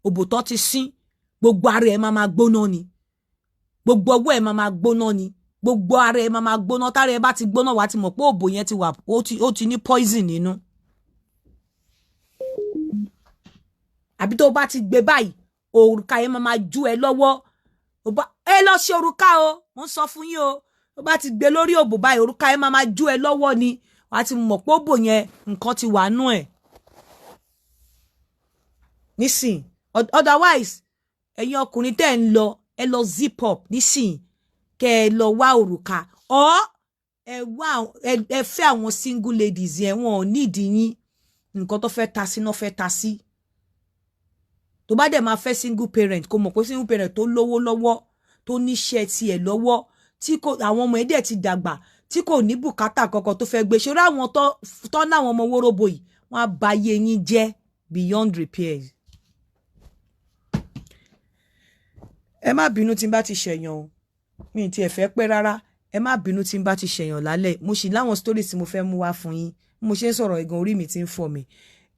òbò tó ti sín, gbogbo ara ẹ máa gbóná ni, gbogbo ọwọ́ ẹ máa gbóná ni, gbogbo ara ẹ máa gbóná. Tára ẹ bá ti gbóná, wá ti mọ̀ pé òbò yẹn ti wà, ó ti ní poison nínú. Àbí tó bá ti gbé báyìí, òrùka yẹn máa jú ẹ lọ́wọ́. Ẹ lọ ṣe òrùka o, wọ́n sọ fún yín o. Tó bá ti gbé lórí òbò báyìí, òrùka yẹn máa jú ẹ lọ́wọ́ ni, wá ti mọ̀ pé òbò yẹn nǹkan ti wà nú ẹ̀. Nísìn, otherwise, ẹ̀yin ọkùnrin tẹ́ ń lọ, ẹ lọ zip up nísìn, kẹ́ ẹ lọ wá òrùka. Ẹ fẹ́ àwọn single ladies yẹn, wọn ò nídìí yín. Nǹkan tó fẹ́ ta sí náà fẹ́ ta sí. Tó bá dẹ̀ máa fẹ́ single parent, kó mọ̀ pé single parent tó lówó lọ́wọ́, tó níṣẹ́ tiẹ̀ lọ́wọ́, tí àwọn ọmọ ẹ̀ dẹ̀ ti dàgbà, tí kò ní bùkátà kankan tó fẹ́ gbé. Ṣòro àwọn tó náwọn ọmọ wóróbo yìí, wọ́n á ba ayé yín jẹ́ beyond repairs. Ẹ má bínú tí n bá ti ṣẹ̀yàn o, mi ti ẹ̀ fẹ́ pẹ́ rárá. Ẹ má bínú tí n bá ti ṣẹ̀yàn lálẹ́. Mo sì láwọn stories tí mo fẹ́ mú wá fún yín. Mo ṣe ń sọ̀rọ̀ ìgan orí mi ti ń fọ́ mi.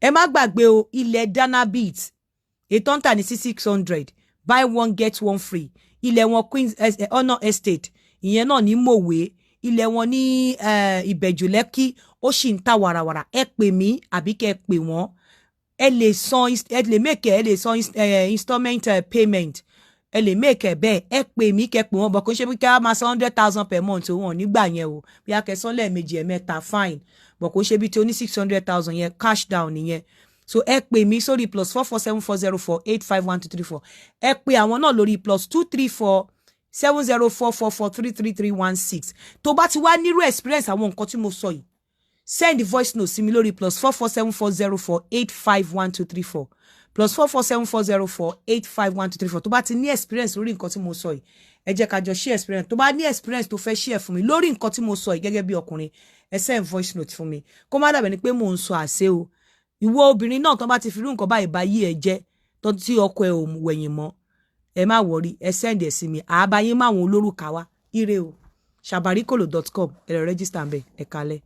Ẹ má gbàgbé o, ilẹ̀ Danabit, ètò ń tà ní 600, buy one get one free. Ilẹ̀ wọn Queen's Honor Estate, ìyẹn náà ní Mòwe. Ilẹ̀ wọn ní Ìbẹ̀jú Lẹ́kì, ó sì ń ta wàràwàrà. Ẹ pè mí àbí kẹ́ pè wọ́n. Ẹ lè san installment payment. Ẹ lè make ẹ bẹ́ẹ̀. Ẹ pè mí kẹ́ pè wọ́n, bọ̀ kó ṣe bí ká máa san 100,000 per month wọn nígbà yẹn o. Bí a kẹ́ san lẹ́ẹ̀mejì ẹ̀mẹ́ta fine. Bọ̀ kó ṣe bí tí ó ní 600,000 yẹn cash down nìyẹn. So ẹ pè mí sórí +447404851234. Ẹ pè àwọn náà lórí +2347044333316. Tó bá ti wá nírú experience àwọn nǹkan tí mo sọ yìí, send voice note sí mi lórí +447404851234. +447404851234. Tó bá ti ní experience lórí nǹkan tí mo sọ yìí, ẹ jẹ́ ká jọ share experience. Tó bá ní experience tó fẹ́ share fún mi lórí nǹkan tí mo sọ yìí gẹ́gẹ́ bí ọkùnrin, ẹ send voice note fún mi. Kó má dàbẹ̀ ni pé mò ń sọ àṣẹ o. Ìwọ obìnrin náà tó bá ti fi irú nǹkan báyìí bá yí ẹ jẹ́, tó tí ọkọ ẹ ò wẹ̀yìn mọ́, ẹ má worry, ẹ send ẹ sí mi. Àbáyé máwọn olórúkà wá. Ire o. shabarikolo.com, ẹ lọ register ńbẹ̀, ẹ kalẹ̀.